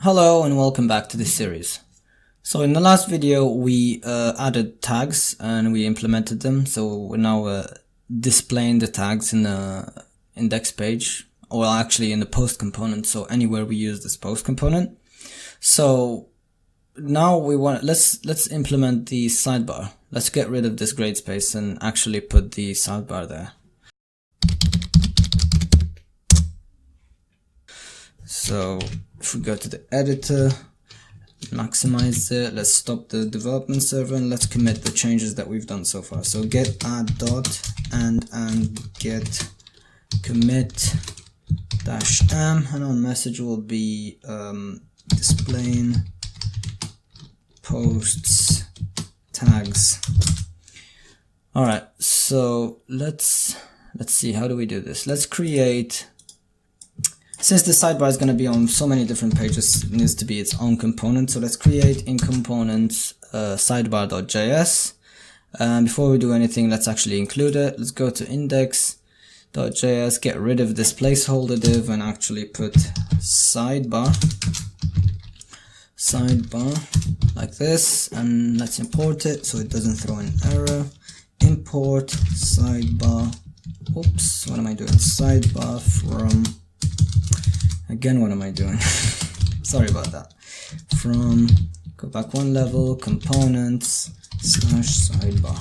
Hello and welcome back to this series. So in the last video we added tags and we implemented them, so we're now displaying the tags in the index page, or actually in the post component, so anywhere we use this post component. So now let's implement the sidebar. Let's get rid of this grade space and actually put the sidebar there. So if we go to the editor, maximize it, let's stop the development server and let's commit the changes that we've done so far. So get add dot and get commit -m, and our message will be displaying posts tags. Alright, so let's see, how do we do this? Let's create, since the sidebar is going to be on so many different pages, it needs to be its own component. So let's create in components sidebar.js. Before we do anything, let's actually include it. Let's go to index.js, get rid of this placeholder div and actually put sidebar like this, and let's import it so it doesn't throw an error. Import sidebar, oops, what am I doing? Sidebar from, again, what am I doing? Sorry about that. From, go back one level, components /sidebar.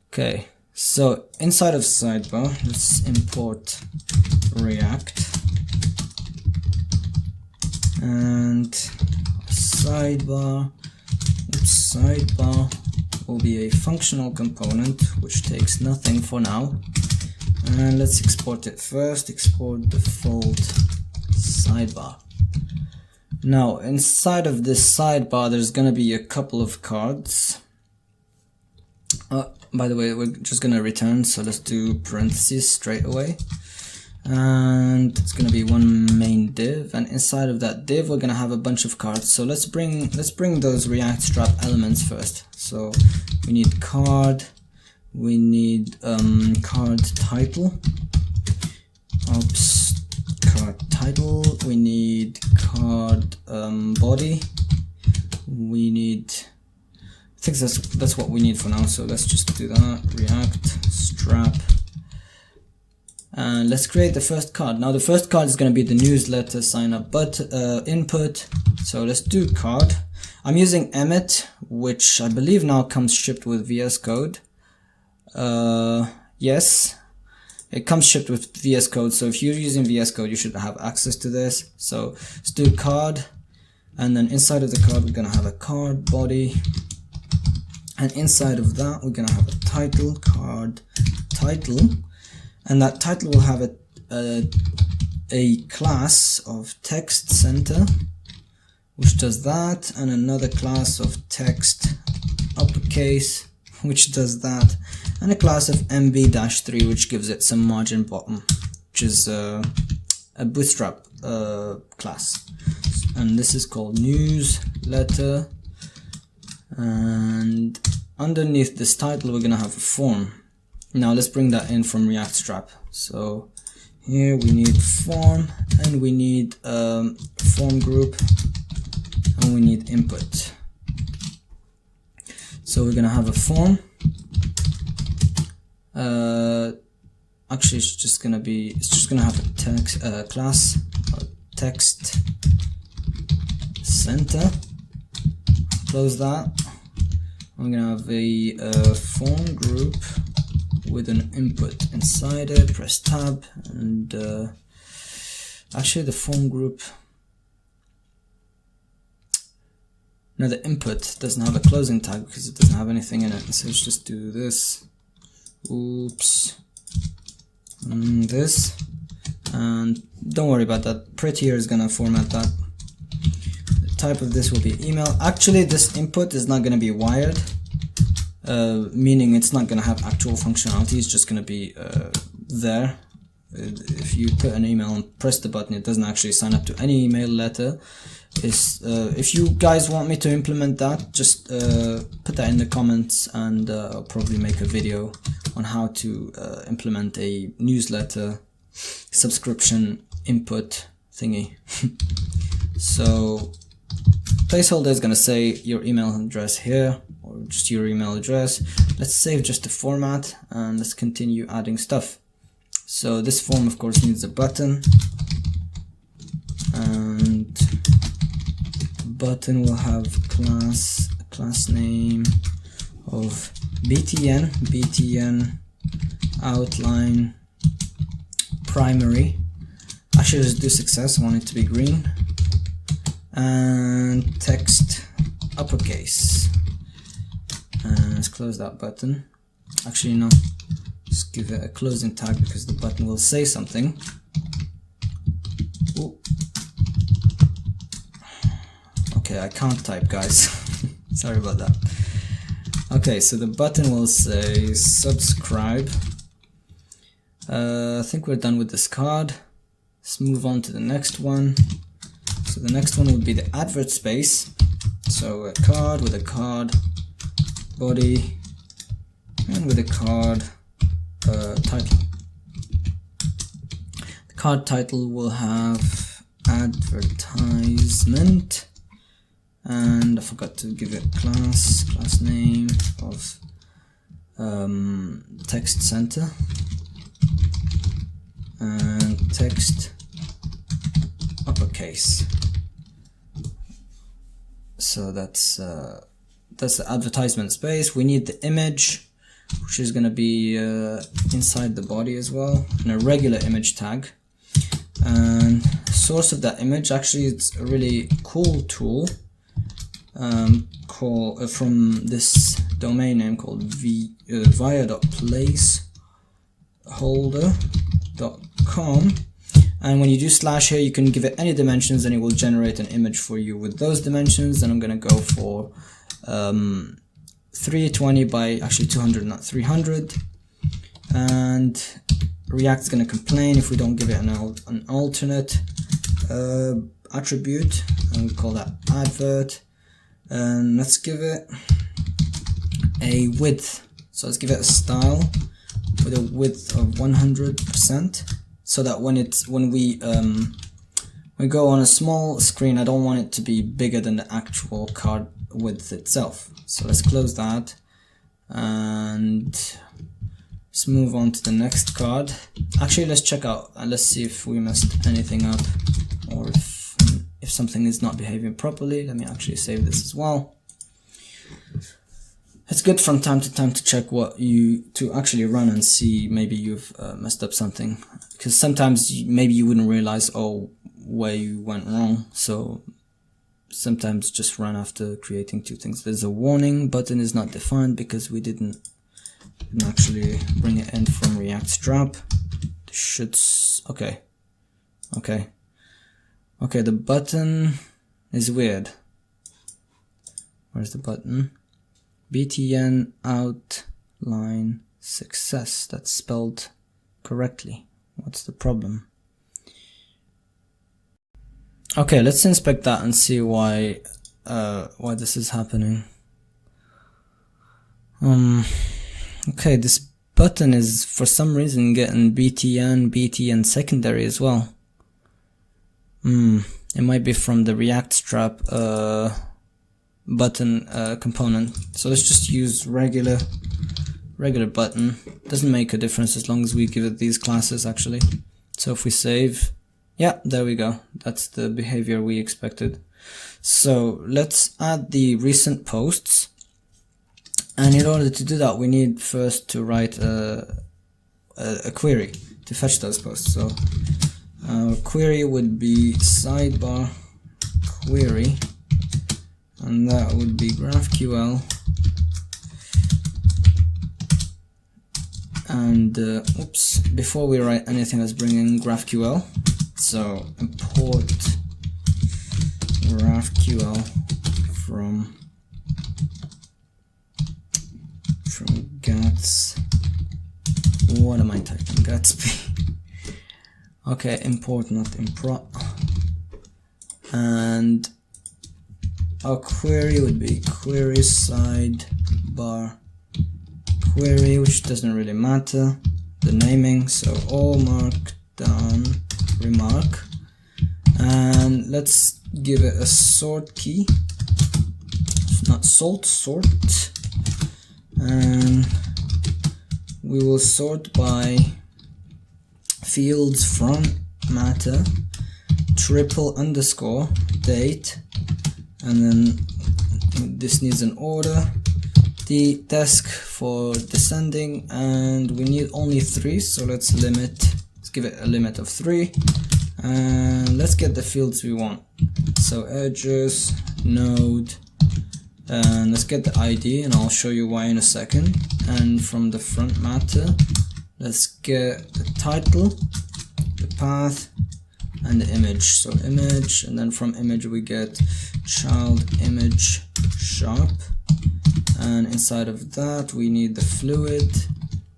Okay, so inside of sidebar, let's import React, and sidebar will be a functional component which takes nothing for now. And let's export it first. Export default sidebar. Now inside of this sidebar there's gonna be a couple of cards. By the way, we're just gonna return, so let's do parentheses straight away, and it's gonna be one main div, and inside of that div we're gonna have a bunch of cards. So let's bring those React strap elements first. So we need card, we need card title, we need card body, we need, I think that's what we need for now, so let's just do that. React strap, and let's create the first card. Now the first card is going to be the newsletter sign up input, so let's do card. I'm using Emmet, which I believe now comes shipped with VS Code. Yes, it comes shipped with VS Code, so if you're using VS Code you should have access to this. So let's do card, and then inside of the card we're gonna have a card body, and inside of that we're gonna have a title, card title, and that title will have a class of text center which does that, and another class of text uppercase which does that, and a class of mb-3 which gives it some margin bottom, which is a bootstrap class, and this is called newsletter. And underneath this title we're gonna have a form. Now let's bring that in from React strap. So here we need form, and we need form group, and we need input. So we're gonna have a form. Actually, it's just gonna have a text class, text center. Close that. I'm gonna have a form group with an input inside it. Press tab, and actually the form group. Now the input doesn't have a closing tag because it doesn't have anything in it. So let's just do this. Oops. This. And don't worry about that. Prettier is gonna format that. The type of this will be email. Actually, this input is not gonna be wired, meaning it's not gonna have actual functionality. It's just gonna be there. If you put an email and press the button, it doesn't actually sign up to any email letter. If you guys want me to implement that, just put that in the comments, and I'll probably make a video on how to implement a newsletter subscription input thingy. So placeholder is going to say your email address here, or just your email address. Let's save just the format and let's continue adding stuff. So this form of course needs a button, and button will have class name of btn outline primary. Actually, let's do success. I want it to be green, and text uppercase. And let's close that button. Actually no, just give it a closing tag because the button will say something. Ooh. Okay, I can't type, guys. Sorry about that. Okay, so the button will say subscribe. I think we're done with this card. Let's move on to the next one. So the next one would be the advert space. So a card with a card body and with a card title. The card title will have advertisement, and I forgot to give it class name of text center and text uppercase. So that's the advertisement space. We need the image, which is going to be inside the body as well, and a regular image tag. And source of that image, actually it's a really cool tool from this domain name called via.placeholder.com. And when you do slash here, you can give it any dimensions and it will generate an image for you with those dimensions. And I'm going to go for 320 by actually 200, not 300. And React is going to complain if we don't give it an alternate attribute, and we call that advert. And let's give it a width. So let's give it a style with a width of 100%. So that when we go on a small screen, I don't want it to be bigger than the actual card width itself. So let's close that and let's move on to the next card. Actually, let's check out and let's see if we messed anything up, or if something is not behaving properly. Let me actually save this as well. It's good from time to time to check to actually run and see maybe you've messed up something, because sometimes maybe you wouldn't realize where you went wrong. So sometimes just run after creating two things. There's a warning, button is not defined because we didn't actually bring it in from React strap. Okay, the button is weird. Where's the button? btn outline success. That's spelled correctly. What's the problem? Okay, let's inspect that and see why this is happening. Okay, this button is for some reason getting btn secondary as well. It might be from the React strap button component. So let's just use regular button. Doesn't make a difference as long as we give it these classes actually. So if we save, yeah, there we go. That's the behavior we expected. So let's add the recent posts, and in order to do that we need first to write a query to fetch those posts. So our query would be sidebar query, and that would be GraphQL, and oops, before we write anything, let's bring in GraphQL. So import GraphQL from Gats. What am I typing? Gatsby. Okay, import, not improt. And our query would be query sidebar query, which doesn't really matter, the naming, so all markdown remark, and let's give it a sort key, not sort, and we will sort by fields from matter triple underscore date, and then this needs an order, the desk for descending, and we need only 3, so let's give it a limit of 3, and let's get the fields we want. So edges, node, and let's get the ID, and I'll show you why in a second. And from the front matter, let's get the title, the path, and the image. So image, and then from image we get child image sharp, and inside of that we need the fluid,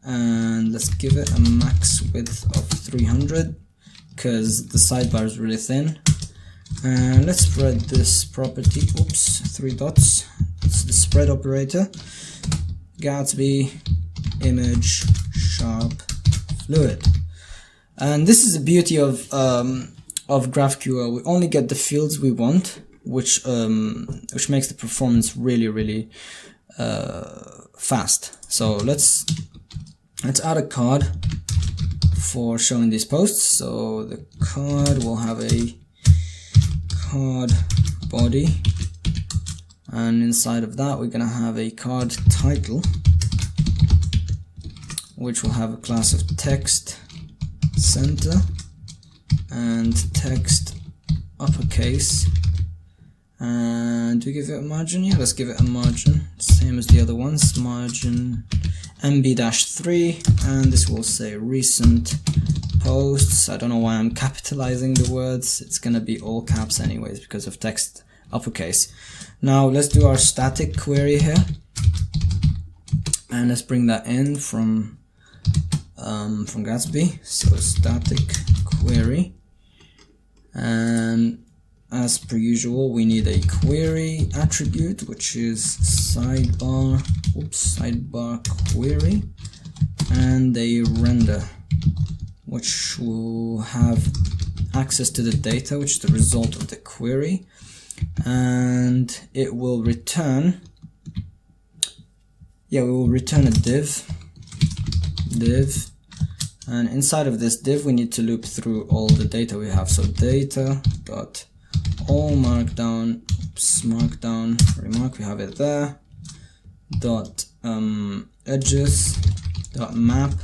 and let's give it a max width of 300 because the sidebar is really thin. And let's spread this property, 3 dots, it's the spread operator, Gatsby image sharp fluid. And this is the beauty of GraphQL. We only get the fields we want, which makes the performance really fast. So let's add a card for showing these posts. So the card will have a card body, and inside of that we're gonna have a card title, which will have a class of text center and text uppercase. And do we give it a margin? Yeah, let's give it a margin, same as the other ones, margin MB-3, and this will say recent posts. I don't know why I'm capitalizing the words, it's gonna be all caps anyways because of text uppercase. Now let's do our static query here, and let's bring that in from Gatsby. So static query, and as per usual we need a query attribute, which is sidebar query, and a render, which will have access to the data, which is the result of the query, and it will return, we will return a div, and inside of this div we need to loop through all the data we have. So data dot all markdown, remark, we have it there, dot edges dot map,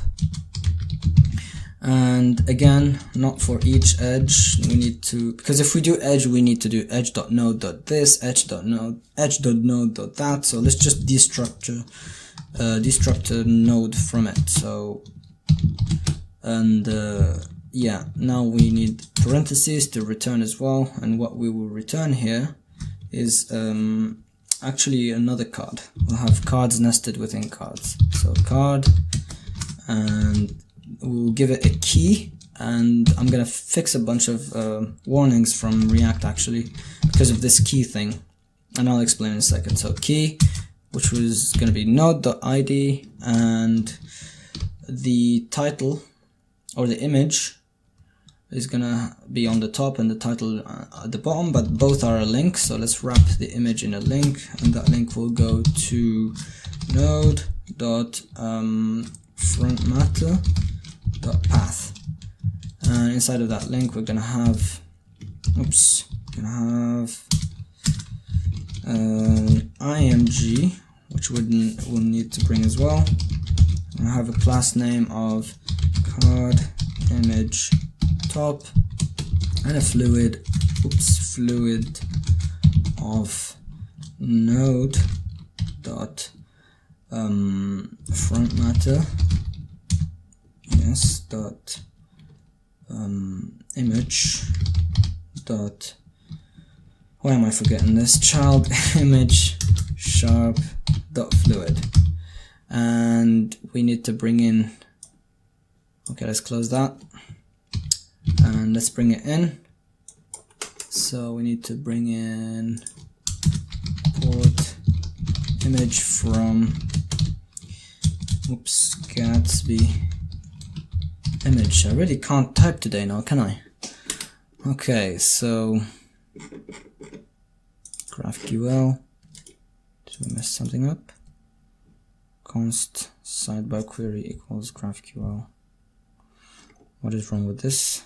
and again, not for each edge, we need to, because if we do edge we need to do edge.node.this, edge.node.that, so let's just destructure a node from it. So, and yeah, now we need parentheses to return as well, and what we will return here is actually another card. We'll have cards nested within cards. So card, and we'll give it a key, and I'm gonna fix a bunch of warnings from React actually because of this key thing, and I'll explain in a second. So key, which was gonna be node.id, and the title or the image is gonna be on the top and the title at the bottom, but both are a link. So let's wrap the image in a link, and that link will go to node.frontmatter.path, and inside of that link we're gonna have img, which we'll need to bring as well. I have a class name of card image top, and a fluid of node dot front matter, yes, dot image dot, why am I forgetting this, child image sharp dot fluid, and we need to bring in, okay, let's close that, and let's bring it in. So we need to bring in port image from Gatsby image. I really can't type today now, can I? Okay, so GraphQL. Did we mess something up? Const sidebar query equals GraphQL. What is wrong with this?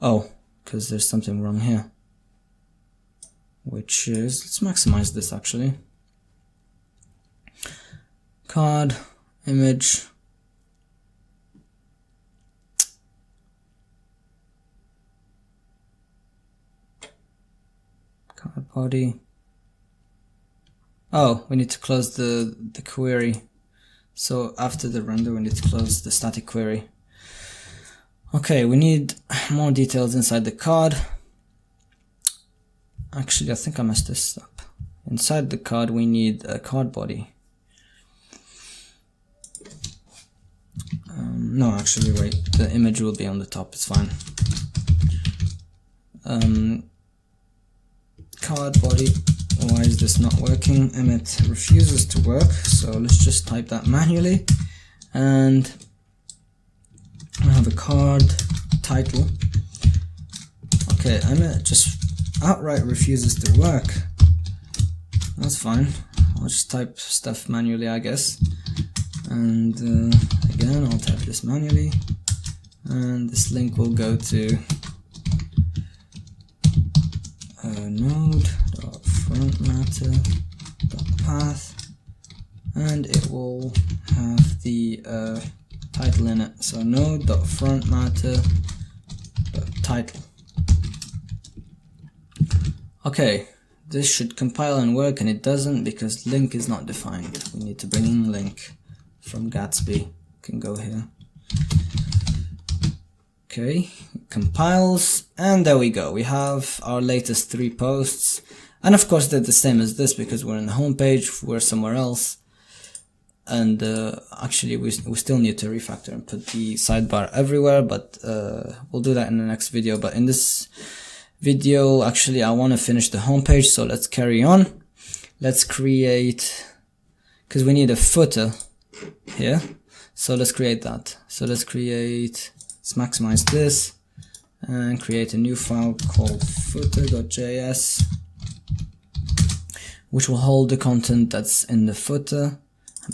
Oh, because there's something wrong here. Which is, let's maximize this actually. Card, image. Card body. Oh, we need to close the query. So after the render, we need to close the static query. Okay, we need more details inside the card. Actually, I think I messed this up. Inside the card, we need a card body. No, actually, wait. The image will be on the top. It's fine. Card body. Why is this not working? Emmet refuses to work, so let's just type that manually. And I have a card title. Okay, Emmet just outright refuses to work. That's fine. I'll just type stuff manually, I guess. And again, I'll type this manually. And this link will go to node.frontMatter.path, and it will have the title in it. So node.frontMatter.title. Okay, this should compile and work, and it doesn't because link is not defined. We need to bring in link from Gatsby. Can go here. Okay, compiles, and there we go. We have our latest 3 posts, and of course they're the same as this because we're in the home page, we're somewhere else, and actually we still need to refactor and put the sidebar everywhere, but we'll do that in the next video. But in this video, actually, I want to finish the home page, so let's carry on. Let's create, because we need a footer here, so let's create that. So let's maximize this and create a new file called footer.js, which will hold the content that's in the footer.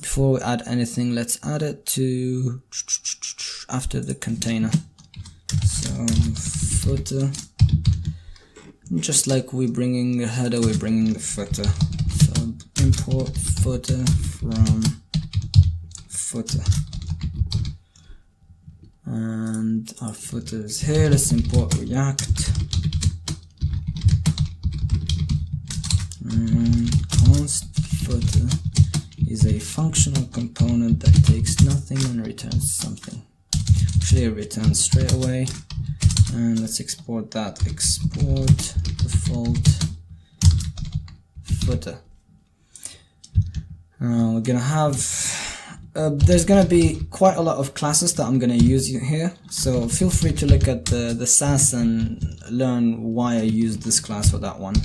Before we add anything, let's add it to after the container. So footer, just like we're bringing the header, we're bringing the footer. So import footer from footer. And our footer is here. Let's import React. And const footer is a functional component that takes nothing and returns something. Actually, it returns straight away. And let's export that. Export default footer. We're gonna have there's gonna be quite a lot of classes that I'm gonna use here, so feel free to look at the SAS and learn why I used this class or that one,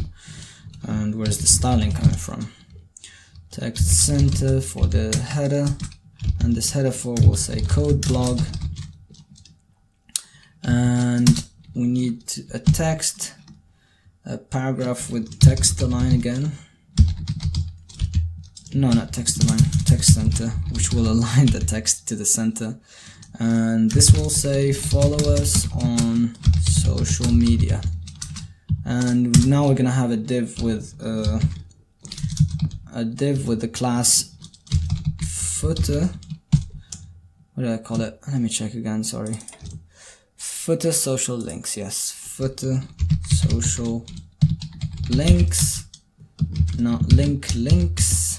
and where's the styling coming from. Text center for the header, and this header for will say code blog, and we need a text, a paragraph with text align again. No, not text align, text center, which will align the text to the center. And this will say follow us on social media. And now we're gonna have a div with the class footer. What did I call it? Let me check again, sorry. Footer social links, yes. Footer social links, not links.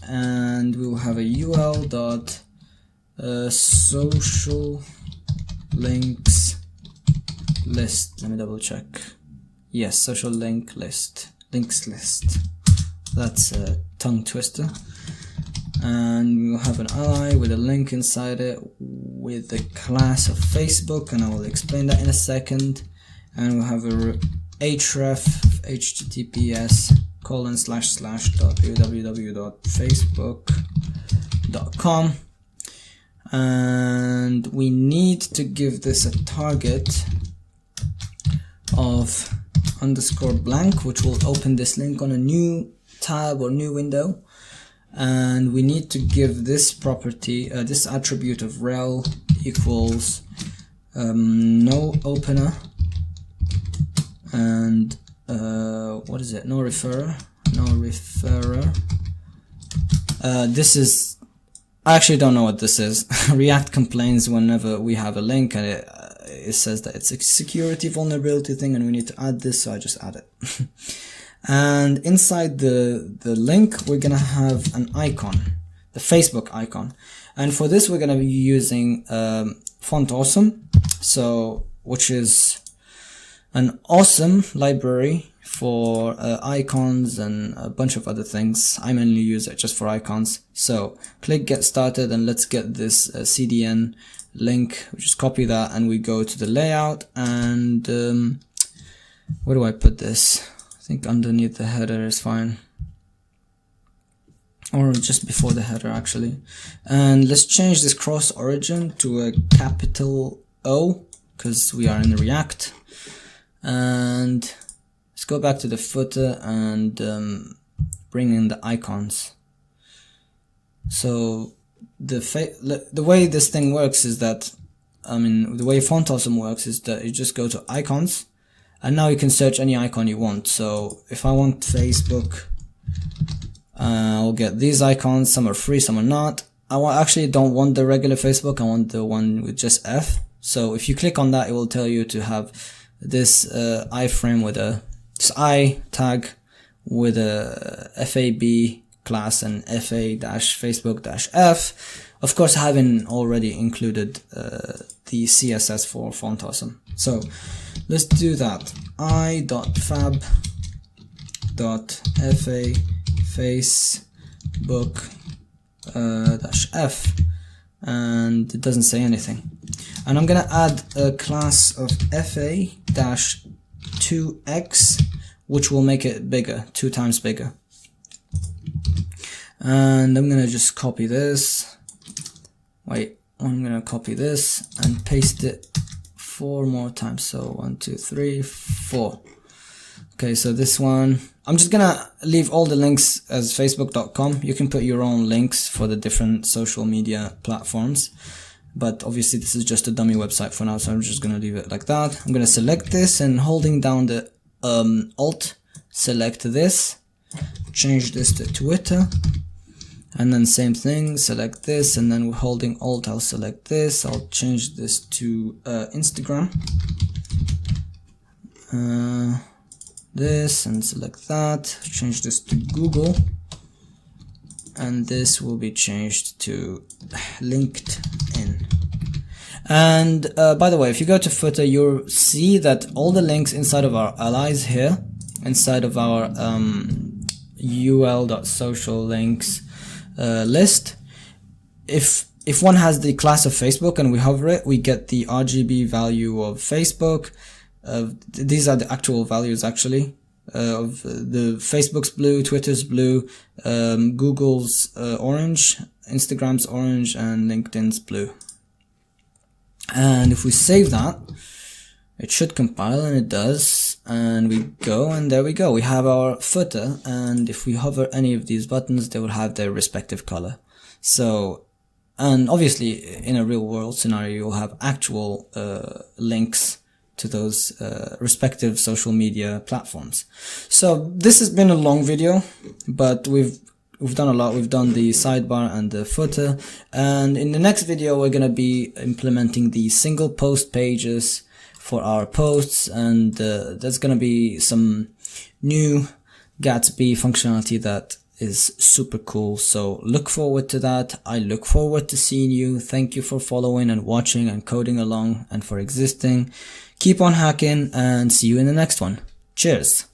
And we will have a UL dot social links list. Let me double check. Yes, social links list. That's a tongue twister. And we will have an ally with a link inside it with the class of Facebook, and I will explain that in a second. And we'll have a href https://www.facebook.com, and we need to give this a target of _blank, which will open this link on a new tab or new window. And we need to give this property, this attribute of rel equals no opener and what is it? No referrer. This is, I actually don't know what this is. React complains whenever we have a link and it says that it's a security vulnerability thing and we need to add this, so I just add it. And inside the link we're gonna have an icon, the Facebook icon, and for this we're gonna be using Font Awesome, so which is an awesome library for icons and a bunch of other things. I mainly use it just for icons. So click get started and let's get this CDN link. We just copy that and we go to the layout and where do I put this? I think underneath the header is fine, or just before the header actually. And let's change this cross origin to a capital O because we are in React. And let's go back to the footer and bring in the icons. So the way this thing works is that, the way Font Awesome works is that you just go to icons and now you can search any icon you want. So if I want Facebook, I'll get these icons. Some are free, some are not. I actually don't want the regular Facebook, I want the one with just F. So if you click on that, it will tell you to have this iframe with this I tag with a FAB class and fa-facebook-f, of course having already included the CSS for Font Awesome. So let's do that. i.fab.facebook-f, and it doesn't say anything. And I'm gonna add a class of fa-2x, which will make it bigger, 2 times bigger. And I'm gonna just copy this. Wait, I'm gonna copy this and paste it 4 more times. So 1, 2, 3, 4. Okay, so this one, I'm just gonna leave all the links as facebook.com. You can put your own links for the different social media platforms, but obviously this is just a dummy website for now, so I'm just gonna leave it like that. I'm gonna select this and holding down the Alt, select this, change this to Twitter, and then same thing, select this, and then holding Alt, I'll select this. I'll change this to Instagram. This, and select that, change this to Google, and this will be changed to LinkedIn. And by the way, if you go to footer, you'll see that all the links inside of our allies here, inside of our ul.social links list, if one has the class of Facebook and we hover it, we get the RGB value of Facebook. These are the actual values actually of the Facebook's blue, Twitter's blue, Google's orange, Instagram's orange, and LinkedIn's blue. And if we save that, it should compile, and it does, and we go, and there we go, we have our footer. And if we hover any of these buttons, they will have their respective color. So, and obviously in a real world scenario, you'll have actual links to those respective social media platforms. So this has been a long video, but we've done a lot. We've done the sidebar and the footer, and in the next video we're gonna be implementing the single post pages for our posts, and there's gonna be some new Gatsby functionality that is super cool. So look forward to that. I look forward to seeing you. Thank you for following and watching and coding along, and for existing. Keep on hacking, and see you in the next one. Cheers.